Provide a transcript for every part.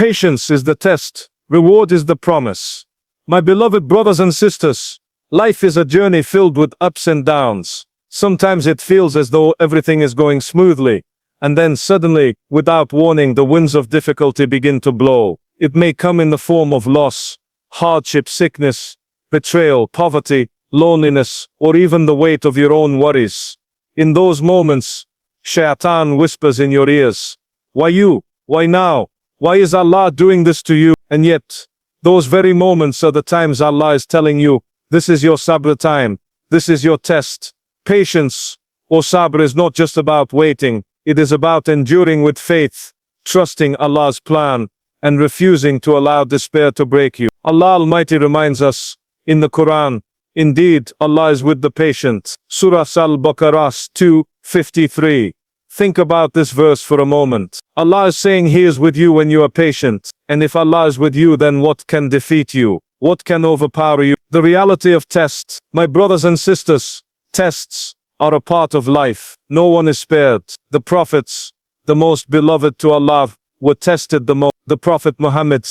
Patience is the test. Reward is the promise. My beloved brothers and sisters, life is a journey filled with ups and downs. Sometimes it feels as though everything is going smoothly, and then suddenly, without warning, the winds of difficulty begin to blow. It may come in the form of loss, hardship, sickness, betrayal, poverty, loneliness, or even the weight of your own worries. In those moments, Shaitan whispers in your ears, "Why you? Why now? Why is Allah doing this to you?" And yet, those very moments are the times Allah is telling you, this is your sabr time, this is your test. Patience, or sabr, is not just about waiting, it is about enduring with faith, trusting Allah's plan, and refusing to allow despair to break you. Allah Almighty reminds us, in the Quran, indeed, Allah is with the patient. Surah Al-Baqarah 2:53. Think about this verse for a moment. Allah is saying He is with you when you are patient, and if Allah is with you, then what can defeat you? What can overpower you? The reality of tests, my brothers and sisters, tests are a part of life. No one is spared. The prophets, the most beloved to Allah, were tested the most. The Prophet Muhammad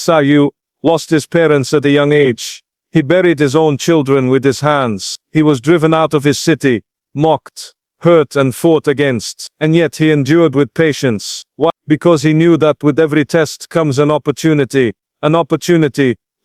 lost his parents at a young age. He buried his own children with his hands. He was driven out of his city, mocked, hurt, and fought against. And yet he endured with patience. Why? Because he knew that with every test comes an opportunity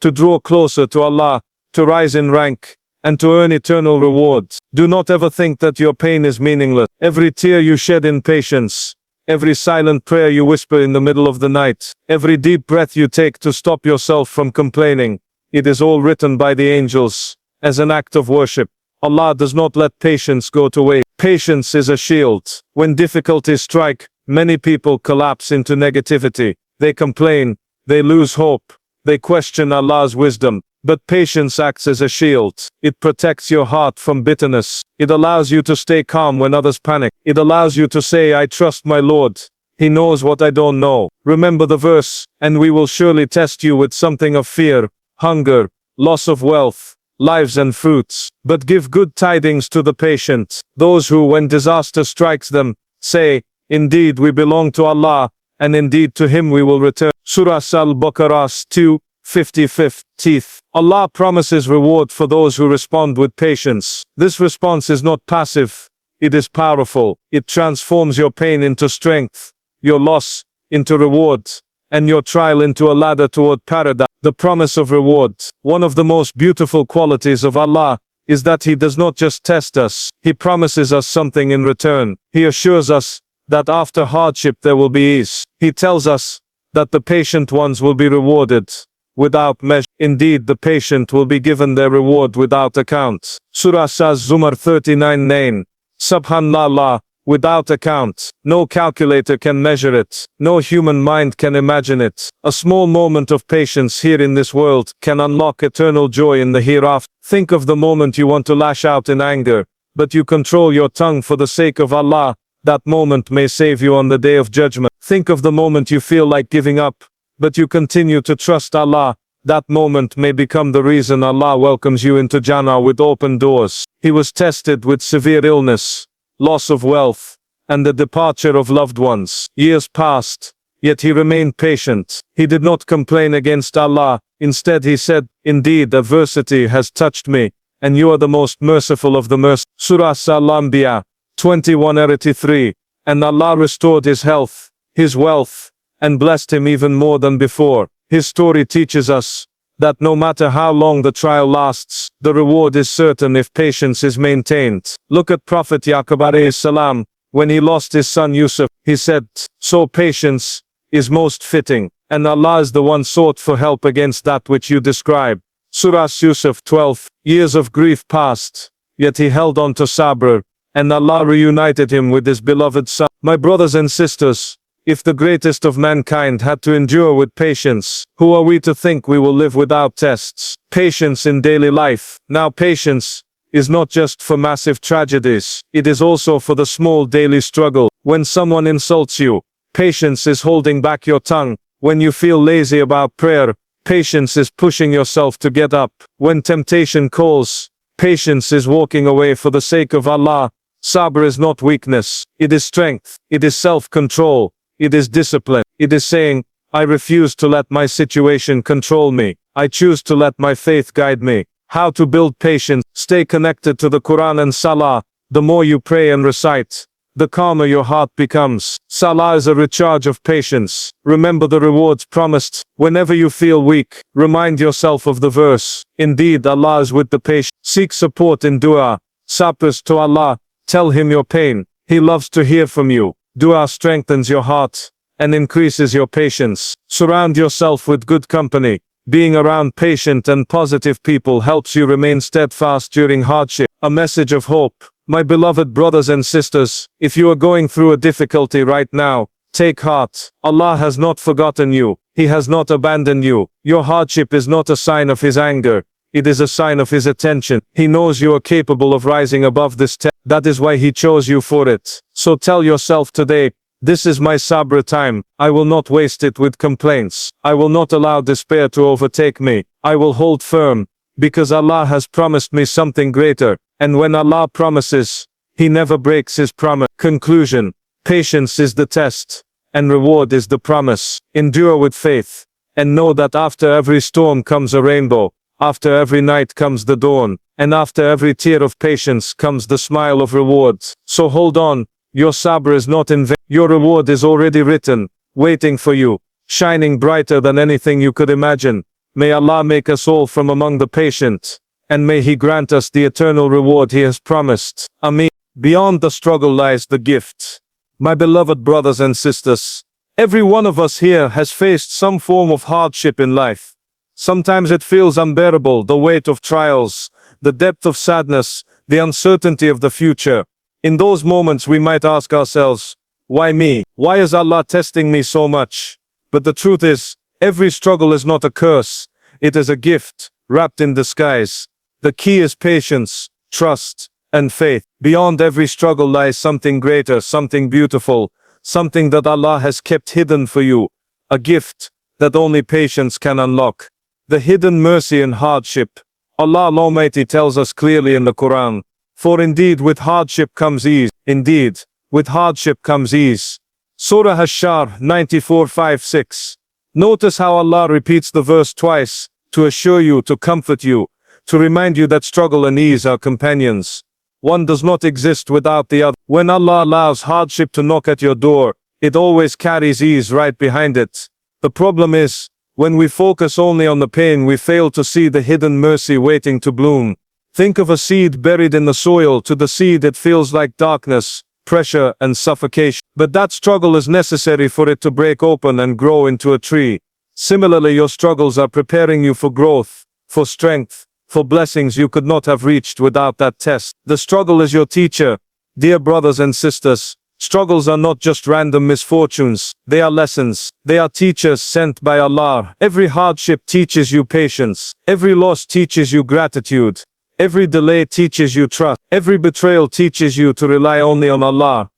to draw closer to Allah, to rise in rank, and to earn eternal rewards. Do not ever think that your pain is meaningless. Every tear you shed in patience, every silent prayer you whisper in the middle of the night, every deep breath you take to stop yourself from complaining, it is all written by the angels as an act of worship. Allah does not let patience go to waste. Patience is a shield. When difficulties strike, many people collapse into negativity. They complain, they lose hope, they question Allah's wisdom. But patience acts as a shield. It protects your heart from bitterness. It allows you to stay calm when others panic. It allows you to say, "I trust my Lord. He knows what I don't know." Remember the verse, "And we will surely test you with something of fear, hunger, loss of wealth, lives and fruits. But give good tidings to the patient, those who, when disaster strikes them, say, indeed we belong to Allah, and indeed to Him we will return." Surah Al-Baqarah 2:55. Allah promises reward for those who respond with patience. This response is not passive, it is powerful. It transforms your pain into strength, your loss into reward, and your trial into a ladder toward paradise. The promise of reward. One of the most beautiful qualities of Allah is that He does not just test us, He promises us something in return. He assures us that after hardship there will be ease. He tells us that the patient ones will be rewarded without measure. Indeed, the patient will be given their reward without account. Surah Az-Zumar 39:9. Subhanallah, without account. No calculator can measure it. No human mind can imagine it. A small moment of patience here in this world can unlock eternal joy in the hereafter. Think of the moment you want to lash out in anger, but you control your tongue for the sake of Allah. That moment may save you on the day of judgment. Think of the moment you feel like giving up, but you continue to trust Allah. That moment may become the reason Allah welcomes you into Jannah with open doors. He was tested with severe illness, loss of wealth, and the departure of loved ones. Years passed, yet he remained patient. He did not complain against Allah. Instead he said, "Indeed, adversity has touched me, and you are the most merciful of the merciful." Surah Al-Anbiya 21:83. And Allah restored his health, his wealth, and blessed him even more than before. His story teaches us that no matter how long the trial lasts, the reward is certain if patience is maintained. Look at Prophet Yaqub alayhi salam. When he lost his son Yusuf, he said, "So patience is most fitting, and Allah is the one sought for help against that which you describe." Surah Yusuf 12. Years of grief passed, yet he held on to sabr, and Allah reunited him with his beloved son. My brothers and sisters, if the greatest of mankind had to endure with patience, who are we to think we will live without tests? Patience in daily life. Now patience is not just for massive tragedies, it is also for the small daily struggle. When someone insults you, patience is holding back your tongue. When you feel lazy about prayer, patience is pushing yourself to get up. When temptation calls, patience is walking away for the sake of Allah. Sabr is not weakness, it is strength, it is self-control, it is discipline. It is saying, I refuse to let my situation control me. I choose to let my faith guide me. How to build patience. Stay connected to the Quran and Salah. The more you pray and recite, the calmer your heart becomes. Salah is a recharge of patience. Remember the rewards promised. Whenever you feel weak, remind yourself of the verse. Indeed, Allah is with the patient. Seek support in dua. Sabr to Allah. Tell Him your pain. He loves to hear from you. Dua strengthens your heart and increases your patience. Surround yourself with good company. Being around patient and positive people helps you remain steadfast during hardship. A message of hope. My beloved brothers and sisters, if you are going through a difficulty right now, take heart. Allah has not forgotten you. He has not abandoned you. Your hardship is not a sign of His anger. It is a sign of His attention. He knows you are capable of rising above this test. That is why He chose you for it. So tell yourself today, this is my sabr time. I will not waste it with complaints. I will not allow despair to overtake me. I will hold firm, because Allah has promised me something greater. And when Allah promises, He never breaks His promise. Conclusion. Patience is the test, and reward is the promise. Endure with faith, and know that after every storm comes a rainbow. After every night comes the dawn, and after every tear of patience comes the smile of rewards. So hold on, your sabr is not in vain. Your reward is already written, waiting for you, shining brighter than anything you could imagine. May Allah make us all from among the patient, and may He grant us the eternal reward He has promised. Ameen. Beyond the struggle lies the gift. My beloved brothers and sisters, every one of us here has faced some form of hardship in life. Sometimes it feels unbearable, the weight of trials, the depth of sadness, the uncertainty of the future. In those moments we might ask ourselves, why me? Why is Allah testing me so much? But the truth is, every struggle is not a curse, it is a gift, wrapped in disguise. The key is patience, trust, and faith. Beyond every struggle lies something greater, something beautiful, something that Allah has kept hidden for you, a gift that only patience can unlock. The hidden mercy in hardship. Allah Almighty tells us clearly in the Quran, for indeed with hardship comes ease. Indeed, with hardship comes ease. Surah Ash-Shar 94:5-6. Notice how Allah repeats the verse twice, to assure you, to comfort you, to remind you that struggle and ease are companions. One does not exist without the other. When Allah allows hardship to knock at your door, it always carries ease right behind it. The problem is, when we focus only on the pain, we fail to see the hidden mercy waiting to bloom. Think of a seed buried in the soil. To the seed it feels like darkness, pressure, and suffocation. But that struggle is necessary for it to break open and grow into a tree. Similarly, your struggles are preparing you for growth, for strength, for blessings you could not have reached without that test. The struggle is your teacher. Dear brothers and sisters, struggles are not just random misfortunes, they are lessons. They are teachers sent by Allah. Every hardship teaches you patience. Every loss teaches you gratitude. Every delay teaches you trust. Every betrayal teaches you to rely only on Allah.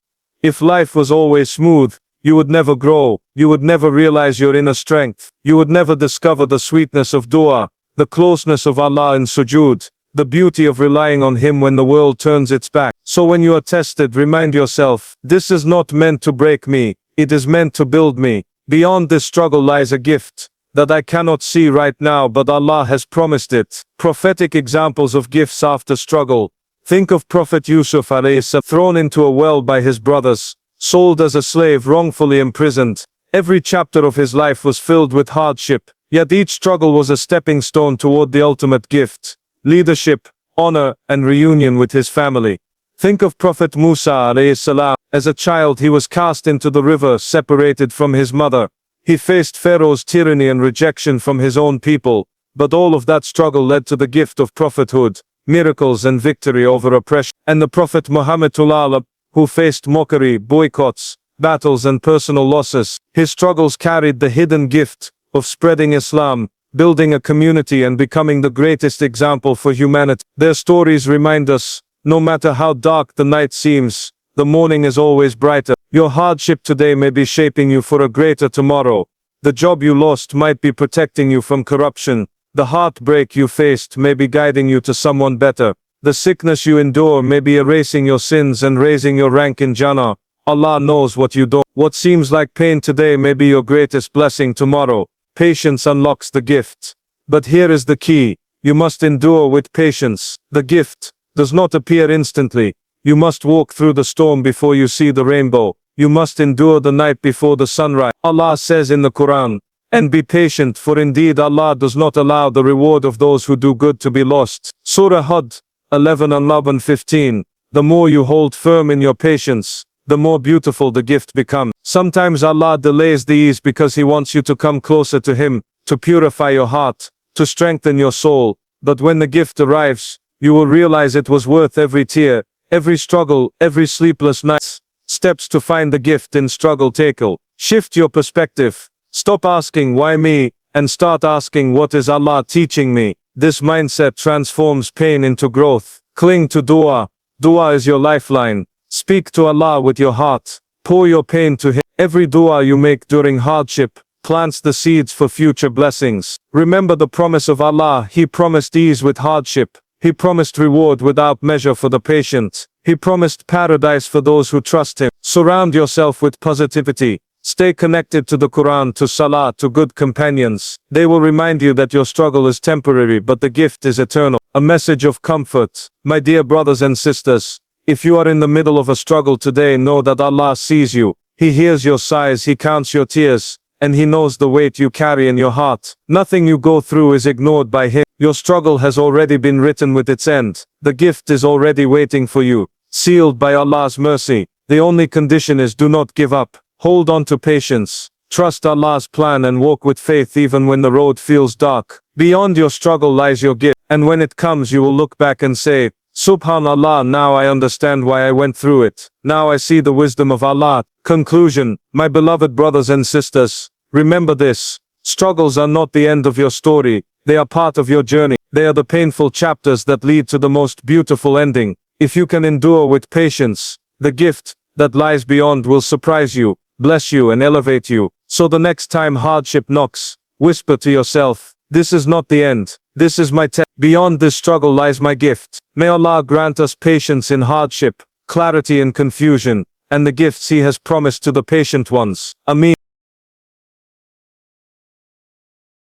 If life was always smooth, you would never grow. You would never realize your inner strength. You would never discover the sweetness of dua, the closeness of Allah in sujood, the beauty of relying on Him when the world turns its back. So when you are tested, remind yourself, this is not meant to break me, it is meant to build me. Beyond this struggle lies a gift that I cannot see right now, but Allah has promised it. Prophetic examples of gifts after struggle. Think of Prophet Yusuf alayhi salam, thrown into a well by his brothers, sold as a slave, wrongfully imprisoned. Every chapter of his life was filled with hardship, yet each struggle was a stepping stone toward the ultimate gift, leadership, honor, and reunion with his family. Think of Prophet Musa alayhi salam. As a child he was cast into the river, separated from his mother. He faced Pharaoh's tyranny and rejection from his own people, but all of that struggle led to the gift of prophethood, miracles and victory over oppression. And the Prophet Muhammad who faced mockery, boycotts, battles and personal losses, his struggles carried the hidden gift of spreading Islam, building a community and becoming the greatest example for humanity. Their stories remind us, no matter how dark the night seems, the morning is always brighter. Your hardship today may be shaping you for a greater tomorrow. The job you lost might be protecting you from corruption. The heartbreak you faced may be guiding you to someone better. The sickness you endure may be erasing your sins and raising your rank in Jannah. Allah knows what you don't. What seems like pain today may be your greatest blessing tomorrow. Patience unlocks the gift. But here is the key. You must endure with patience. The gift does not appear instantly. You must walk through the storm before you see the rainbow. You must endure the night before the sunrise. Allah says in the Quran, and be patient, for indeed Allah does not allow the reward of those who do good to be lost. Surah Hud 11 and 15. The more you hold firm in your patience, the more beautiful the gift becomes. Sometimes Allah delays the ease because He wants you to come closer to Him, to purify your heart, to strengthen your soul. But when the gift arrives, you will realize it was worth every tear, every struggle, every sleepless night. Steps to find the gift in struggle. Tackle. Shift your perspective. Stop asking why me, and start asking what is Allah teaching me. This mindset transforms pain into growth. Cling to dua. Dua is your lifeline. Speak to Allah with your heart. Pour your pain to Him. Every dua you make during hardship plants the seeds for future blessings. Remember the promise of Allah. He promised ease with hardship. He promised reward without measure for the patient. He promised paradise for those who trust Him. Surround yourself with positivity. Stay connected to the Quran, to Salah, to good companions. They will remind you that your struggle is temporary, but the gift is eternal. A message of comfort. My dear brothers and sisters, if you are in the middle of a struggle today, know that Allah sees you. He hears your sighs, He counts your tears, and He knows the weight you carry in your heart. Nothing you go through is ignored by Him. Your struggle has already been written with its end. The gift is already waiting for you, sealed by Allah's mercy. The only condition is do not give up. Hold on to patience. Trust Allah's plan and walk with faith even when the road feels dark. Beyond your struggle lies your gift, and when it comes you will look back and say, Subhanallah, now I understand why I went through it. Now I see the wisdom of Allah. Conclusion. My beloved brothers and sisters, remember this. Struggles are not the end of your story. They are part of your journey. They are the painful chapters that lead to the most beautiful ending. If you can endure with patience, the gift that lies beyond will surprise you, bless you and elevate you. So the next time hardship knocks, whisper to yourself, this is not the end. This is my test. Beyond this struggle lies my gift. May Allah grant us patience in hardship, clarity in confusion, and the gifts He has promised to the patient ones. Ameen.